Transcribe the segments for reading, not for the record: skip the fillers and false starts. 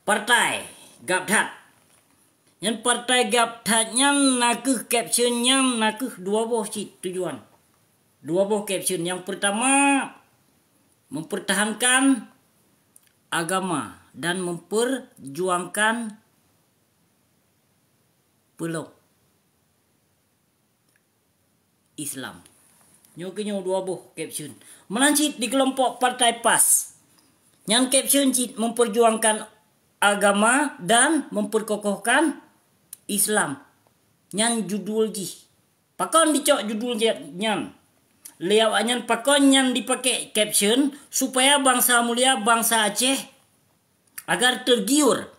partai gap that. Yang partai gap that yang nakuh caption yang nakuh dua buah tujuan. Dua buah caption. Yang pertama, mempertahankan agama dan memperjuangkan peluk Islam. Nyokenyo dua buah caption. Melancit di kelompok partai PAS. Yang caption cit memperjuangkan agama dan memperkokohkan Islam. Yang judul ji. Pakon dicok judul nyan. Lewatnya pakon yang dipakai caption supaya bangsa mulia bangsa Aceh agar tergiur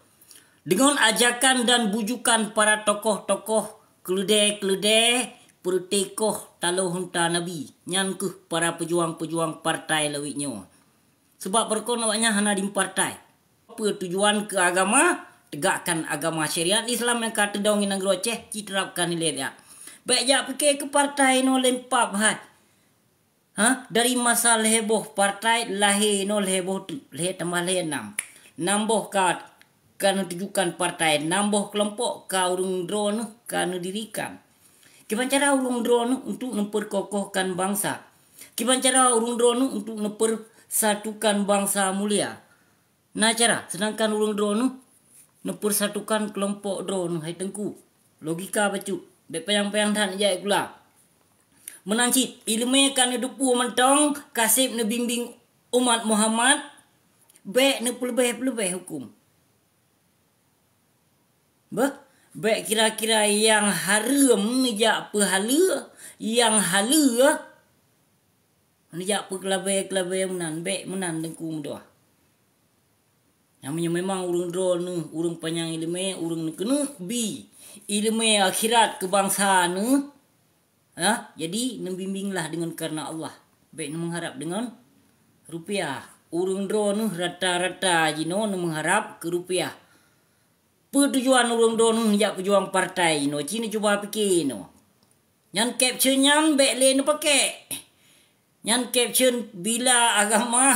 dengan ajakan dan bujukan para tokoh-tokoh keledai-keledai pertekoh taluh hunta Nabi nyankuh para pejuang-pejuang partai lawiknya. Sebab berkon awaknya hana di partai. Apa tujuan ke agama? Tegakkan agama syariat Islam yang kata dongin negara Aceh diterapkan nilai dia. Baik jak fikir ke partai no lempap hai. Dari masa leheboh partai lahir no leheboh tu. Leh tambah leh 6. Nambah kan tujukan partai. Nambah kelompok ka urung drone kan dirikan. Gimana cara urung drone untuk memperkokohkan bangsa? Gimana cara urung drone untuk mempersatukan bangsa mulia? Nah cara sedangkan urung drone mempersatukan kelompok drone hai tengku. Logika bacu. Dek payang-payang tak jaya pula. Menancit ilmu kan dupu mentong kasih bimbing umat Muhammad baik ne pelebih hukum. Baik kira-kira yang haram nejak pahala yang hala nejak pelebih menan dengku mudah. Namanya memang urung drone urung panjang ilmu urung kena bi ilmu akhirat kebangsaan jadi membimbinglah dengan karena Allah. Baik mengharap dengan rupiah. Urung drone rata-rata jino mengharap ke rupiah. Tujuan urung drone jak pejuang partai no. Cina cuba fikir no. Yang caption yang baik le no pakai. Yang caption bila agama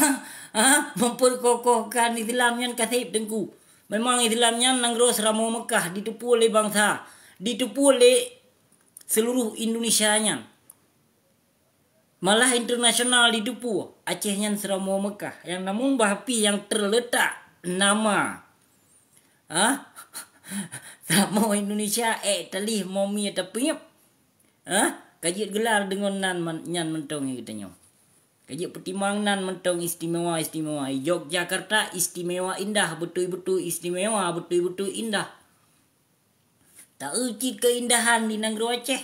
memperkokohkan Islam yang kasih tengku. Memang Islam yang nanggro seramo Mekah ditipu oleh bangsa. Ditipu oleh seluruh Indonesianya. Malah internasional ditipu. Acehnya seramo Mekah. Yang namun bahapi yang terletak nama. Seramo Indonesia talih momi tapi kajit gelar dengan nan mentong katanya. Kajit pertimbang nan mentong istimewa. Yogyakarta istimewa indah. Betul-betul istimewa. Betul-betul indah. Tak ucit keindahan di negara Aceh.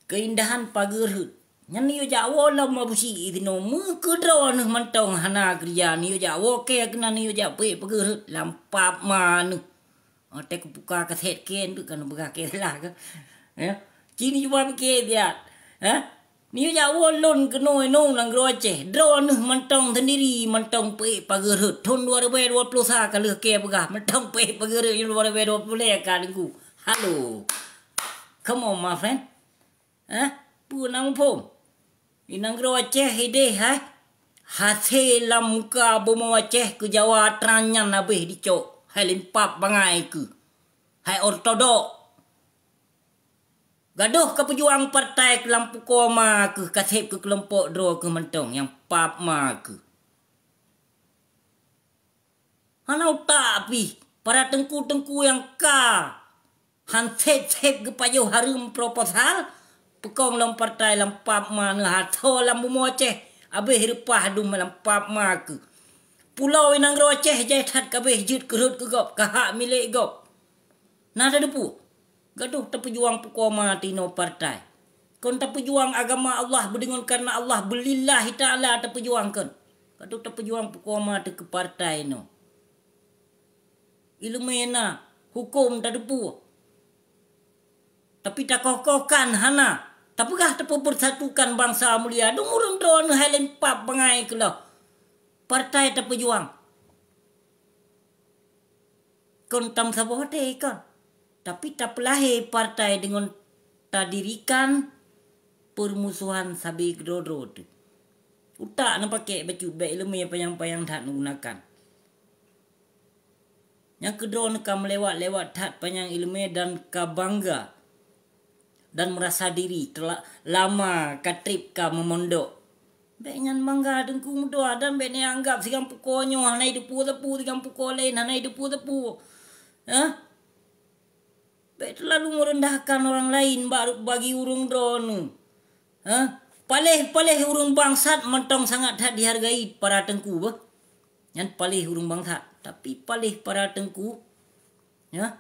Keindahan pagerhut. Yang ni Jawa lah mabusi itu no. Mukedra ni mentong hana kerja ni Jawa ke kena ni Jawa pagerhut lampap mana. Tek buka kaset ken tu kan buka kelah ke. Ya. Cini cuba fikir dia. Ni Jawa lon keno no negara Aceh. Dra ni mentong sendiri mentong pagerhut. Tahun 2020 kali ke begah mentong pagerhut 2020 kan ku. Hello. Come on, my friend. Pu nang pom. Inang gro Aceh ide hai. Hasil muka bomo Aceh ke Jawa tranyan habis dicok. Hai limpap bangai ke. Hai ortodok. Gaduh ke pejuang partai ke lampu koma ke kasih ke kelompok dro ke mentong yang pap ma ke. Hanau tak pi para tengku-tengku yang ka. Han sep ke payo harum proposal pekong lam partai lampap mana hatho lam bumo Aceh abeh repah dum lampap ma ke pulau inang ro Aceh jai that kabeh jut kerut ke gop kahak milik gop nada depu gaduh terpejuang pukoma tino partai kon terpejuang agama Allah berdengan karena Allah belillahi taala terpejuangkan gaduh terpejuang pukoma te ke partai no ilmena hukum tak depu. Tapi tak kokohkan hana. Tapukah terpersatukan bangsa mulia. Dungurung drone helen pap bangai ke lah. Partai terpejuang. Kon tam sabote kan. Tapi tak pelahir partai dengan tadirikan permusuhan sabi gedodro tu. Utak nak pakai baju baik ilmu yang payang-payang tak gunakan. Yang kedua ka melewat-lewat tat panjang ilmu dan ka bangga dan merasa diri telah lama ka trip ka memondok. Bek nyan bangga dengku muda dan bek ni anggap sigang pukonyo hanai depu-depu sigang puko lain hanai depu-depu. Ha? Bek terlalu merendahkan orang lain bagi urung drone. Ha? Palih urung bangsat mentong sangat tak dihargai para tengku bah. Yang palih urung bangsat. Tapi palih para tengku. Ya.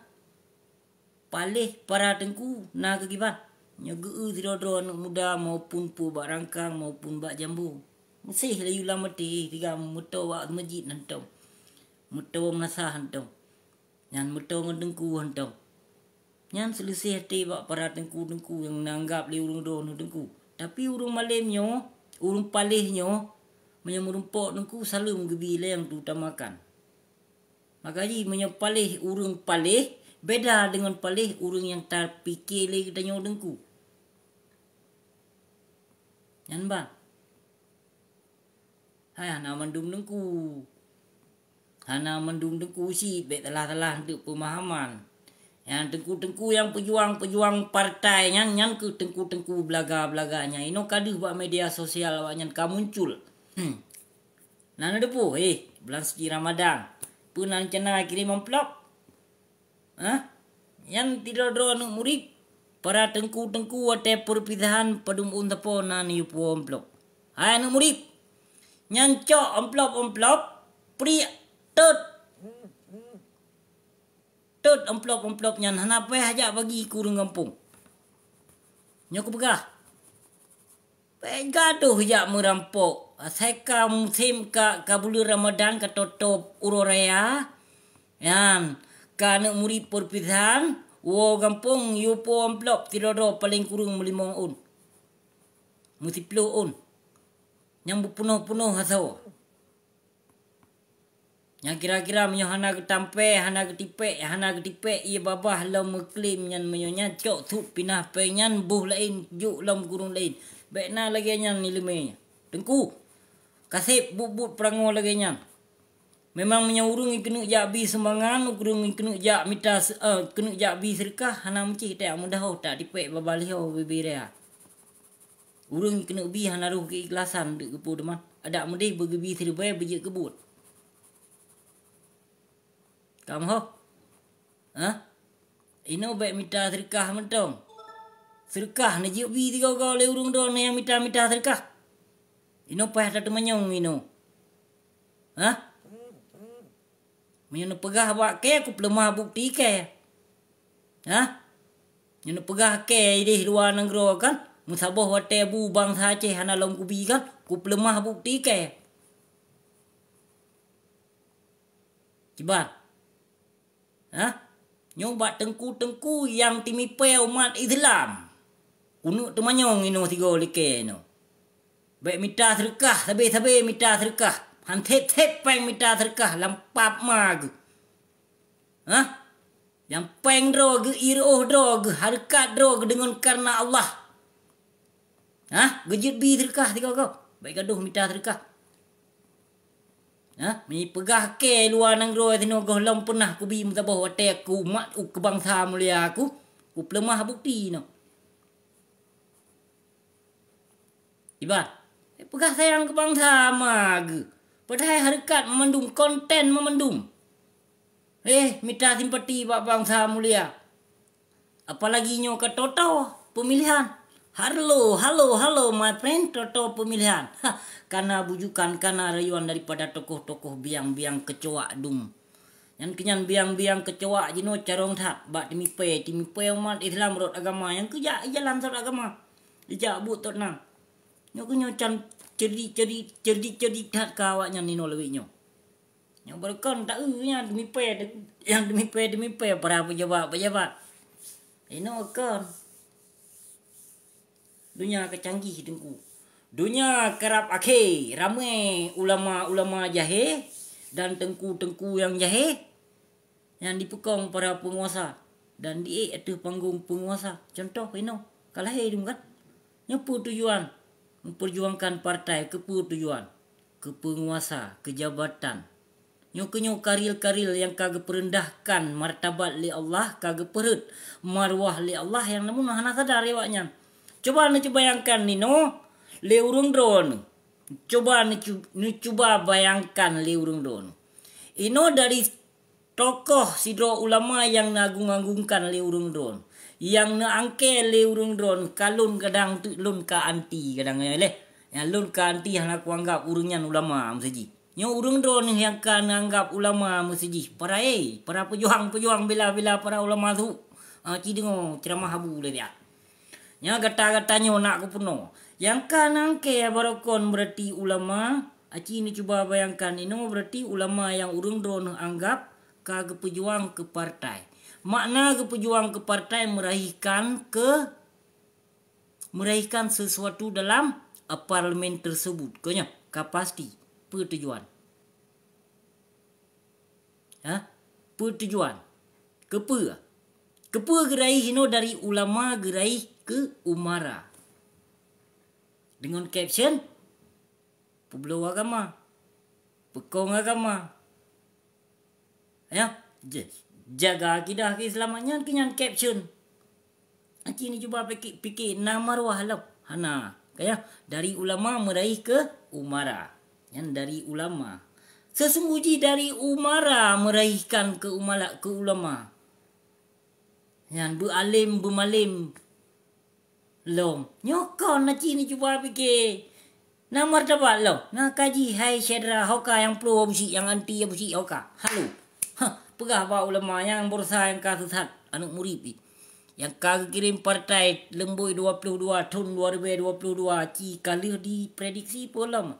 Palih para tengku. Nah kegiban. Nyegeu tirodro anak muda maupun pu bak rangkang maupun bak jambu. Mesih lah yulah mati. Tiga muto wak masjid hantong. Muto menasah hantong. Yang muto ngedengku hantong. Yang selesai hati bak para tengku-tengku yang nanggap li urung do tengku. Tapi urung malimnyo, urung palihnyo, menyemurempok tengku selalu menggebi yang diutamakan. Makanya menyepalih urung palih beda dengan palih urung yang terpikir lagi katanya tengku. Yan ba? Hai hana mendung tengku. Hana mendung tengku si bet telah-telah untuk pemahaman. Yang tengku-tengku yang pejuang-pejuang partai nyan ke tengku-tengku belaga-belaganya. Ino kaduh buat media sosial awak nyan ka muncul. Nana depu, bulan suci Ramadan. Punan cena kirim amplop. Ha? Yang tidak ada anak murid. Para tengku-tengku ate perpisahan padum untapo nani yupo amplop. Hai anak murid. Nyan cok amplop-amplop. Pri tot amplop nyan hanape hajak bagi kurung kampung. Nyok pegah. Gaduh jak merampok. Seka musim ka bulan Ramadan ka totop uroraya. Yan ka nak murid perpisahan wo kampung yupo amplop tirodo paling kurung 5 un. Mesti 10 un. Yang berpenuh-penuh haso. Yang kira-kira menyo hana ketampe, hana ketipek, ia babah lam mengklaim nyan menyonya cok tu pinah penyan buh lain juk lam kurung lain. Baik na lagi nyan nilemenya. Tengku. Kasih bubut perango lagi nyan. Memang menyaurung kena jabi semangan, urung kena jak mita kena jabi serkah hana meci tak mudah tak dipek babalih beberea. Urung kena bi hana ruh keikhlasan dek kepu deman. Ada mudih bergebi serbai bejek kebut. Kamu ho? Ha? Ino baik mita serkah mentong. Serkah na jiu bi tiga le urung do na yang mita serkah. Ino payah tak menyong ino. Ha? Menyo pegah bak ke aku pelemah bukti ke. Ha? Nyo pegah ke di luar negara kan? Musabah wate bu bangsa Aceh hana long kubi kan? Ku pelemah bukti ke. Kibar. Ha? Nyobat tengku-tengku yang timipe umat Islam. Kunuk temanyong ino tiga leke ino. Baik mita serkah, sabe-sabe mita serkah. Hantep-tep peng mita serkah lampap mag. Ha? Yang peng drog, iroh drog, harkat drog dengan karena Allah. Ha? Gejut bi serkah tiga kau. Baik gaduh mita serkah. Ha, mi pegah ke luar negara tino gohlom pernah ku bi mutabah wate aku mat ke bangsa mulia aku ku pelemah bukti no. Ibat, pegah sayang ke bangsa mag. Padahal harkat memandung konten memandung. Minta simpati bak bangsa mulia. Apalagi nyo ke toto pemilihan. Halo my friend, toto pemilihan. Karena bujukan, karena rayuan daripada tokoh-tokoh biang-biang kecoa dum. Yang kenyan biang-biang kecoa jino carong tak. Bak timipe umat Islam rot agama. Yang kejak jalan sot agama. Ijak but tot nang. Nyo kenyo can cerdik tak kawaknya nino lebih nyo. Yang berkon tak nya demipe para pejabat. Ino kan. Dunia kecanggih tengku. Dunia kerap akhir. Ramai ulama-ulama jahe dan tengku-tengku yang jahe yang dipekong para penguasa dan di atas panggung penguasa. Contoh ino kalah hidung kan. Nyepu tujuan memperjuangkan partai kepu tujuan ke penguasa, ke jabatan. Nyo karil-karil yang kagak perendahkan martabat li Allah, kagak perut marwah li Allah yang namun hana sadar awaknya. Coba ni bayangkan ni no, le urung drone. Coba ni cuba bayangkan le urung drone. Ino dari tokoh sidro ulama yang nagung-agungkan le urung drone. Yang naangke le urung drone kalun kadang tu lun ka anti kadang leh. Yang lun ka anti yang aku anggap urungnya ulama mesti. Nyo urung drone yang kan anggap ulama mesti para pejuang bila para ulama tu ci dengo ceramah habu le dia. Nya kata-katanya nak aku penuh. Yang kan angke barokon berarti ulama. Aci ni cuba bayangkan ini berarti ulama yang urung drone anggap kagak pejuang ke partai. Makna ke pejuang ke partai meraihkan sesuatu dalam parlimen tersebut. Konya kapasti pertujuan. Pertujuan. Kepa gerai hino dari ulama gerai ke umara. Dengan caption pebelo agama. Pekong agama. Ya, jaga akidah keislamannya kenyan caption. Nanti ni cuba fikir nama marwah lah. Hana, kayak dari ulama meraih ke umara. Yang dari ulama. Sesungguhnya dari umara meraihkan ke ulama. Yang bemalim. Long. Nyokon nanti ni cuba fikir. Nama martabat lo. Nak kaji hai syedra hoka yang pro busi yang anti busi hoka. Halo. Pegah pak ulama yang berusaha yang kasat anak murid ni. Yang kagak kirim partai lembui 22 tahun 2022 ci kali diprediksi polam.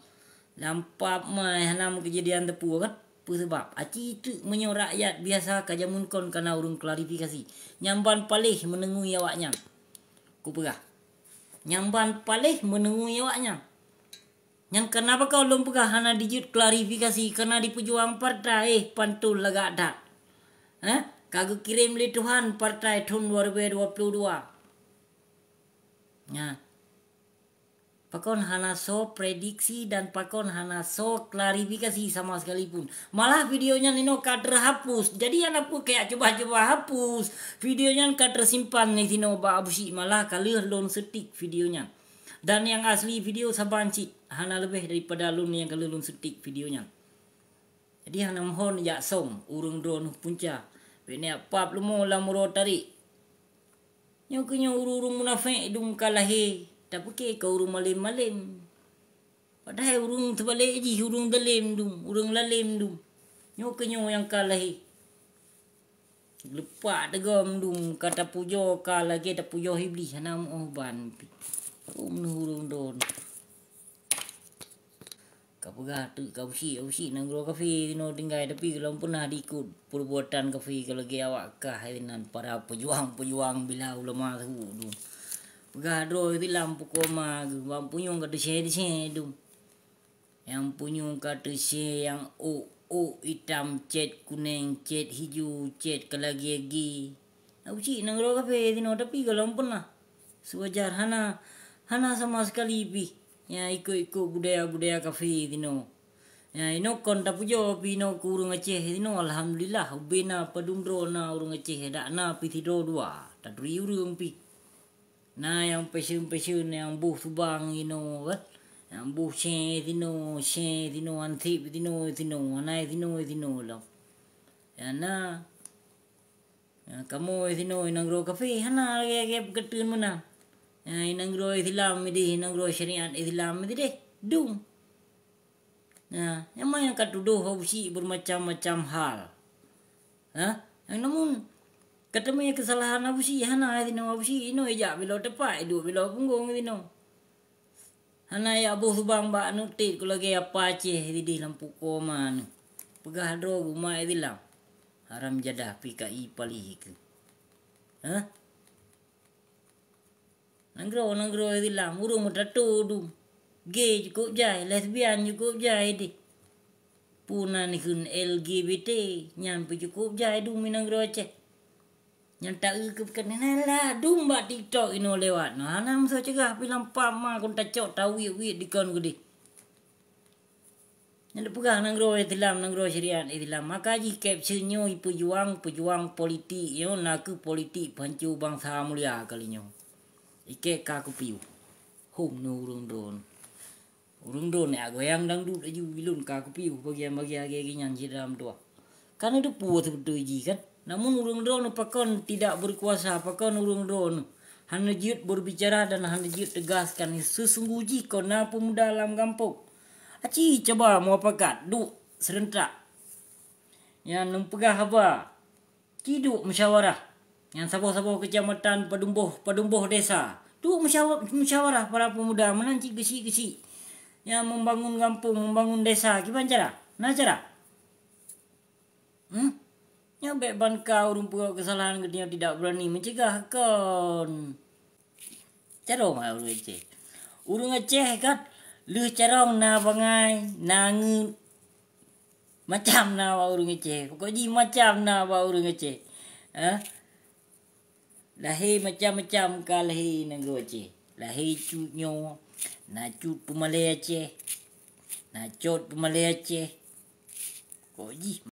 Lampak mai hanam kejadian tepu kan. Apa sebab? Aci itu menyo rakyat biasa kajamun kon kana urung klarifikasi. Nyamban palih menengui awaknya. Ku pegah. Nyamban palih menengui awaknya. Yang kenapa kau belum pegah hana dijut klarifikasi karena di pejuang partai pantul lagak dak. Kagak kirim li Tuhan partai tahun 2022. Ya. Pakon hana so prediksi dan pakon hana so klarifikasi sama sekalipun. Malah videonya nino kader hapus. Jadi anak pun kayak coba-coba hapus. Videonya kader simpan nih tino ba abusi malah kali lon setik videonya. Dan yang asli video sabanci hana lebih daripada lun yang kali lon setik videonya. Jadi hana mohon ya som urung drone punca. Bene apa lumo la muro tarik. Nyokunya urung munafik dum kalahi. Tak pakai kau urung malim-malim. Padahal urung terbalik je, urung dalim dum, urung lalim dum. Nyokunya yang kalahi. Lepak tegam dum kata pujo kalah ke tak pujo iblis hanam ban. Urung don. Kapagah tu kausi nang gro kafe tino tinggai tapi kalau pernah diikut perbuatan kafe kalau ge awak kah dengan para pejuang bila ulama tu dum. Pegah dro itu lampu koma bang punyung kata she dum. Yang punyung kata she yang hitam cat kuning cat hijau cat kelagi-agi. Kausi nang gro kafe tino tapi kalau pernah sewajar hana sama sekali pi. Ya ikut budaya kafe tino. Ya ino kon tak pujo pino kurung Aceh tino alhamdulillah ubena padumdro na urung Aceh dak na pi tido dua tak duri urung pi. Nah yang pesun yang buh subang ino kan. Yang buh she tino antip tino anai tino lah. Ya na. Ya kamu tino inang ro kafe hana ge ketun mana. Ya inang ro Islam ini, inang ro syariat Islam ini deh, dum. Nah, yang mana yang katuduh hausi bermacam-macam hal. Yang namun ketemu kesalahan hausi, hana tino hausi ino ejak bila tepat, duk bila punggung tino. Hana ya abuh subang ba nutit kalau ge apa Aceh di lampu koman. Pegah dro rumah Islam. Haram jadah PKI palih ke. Nanggro Islam urung mutatu dum. Gay cukup jai, lesbian cukup jai di. Puna ni kun LGBT nyampe cukup jai dum minanggro Aceh. Yang tak ikut lah dum ba TikTok ino lewat. Nah nam so cegah pilang pama kon tacok tawi di kon gede. Yang pegang nangro Islam, nangro syariat Islam. Maka ji captionnya pejuang politik, yo nak politik pancu bangsa mulia kalinya. Ike kaku piu. Home no urung don. Urung don ya goyang dangdut aju bilun kaku piu bagian-bagian nyan dalam doa. Kan itu puas betul ji kan. Namun urung don pakon tidak berkuasa, pakon urung don. Hanya jiut berbicara dan hanya jiut tegaskan sesungguhnya kau na pemuda dalam kampung. Aci coba mau pakat duk serentak. Yang nempegah apa? Ciduk musyawarah. Yang sabah-sabah kecamatan padumbuh desa. Duk musyawarah para pemuda menanci gesi-gesi. Yang membangun kampung, membangun desa. Gimana cara? Nah cara? Yang beban kau rumput kesalahan dia tidak berani mencegah kon. Cara mah urung Aceh. Urung Aceh kan lu carong na bangai nangun macam na wa urung Aceh. Pokoknya macam na wa urung Aceh. Lahir macam-macam ka lahir negara Aceh. Lahir cutnyo, na cut pemalai Aceh. Na cut pemalai Aceh. Pokoknya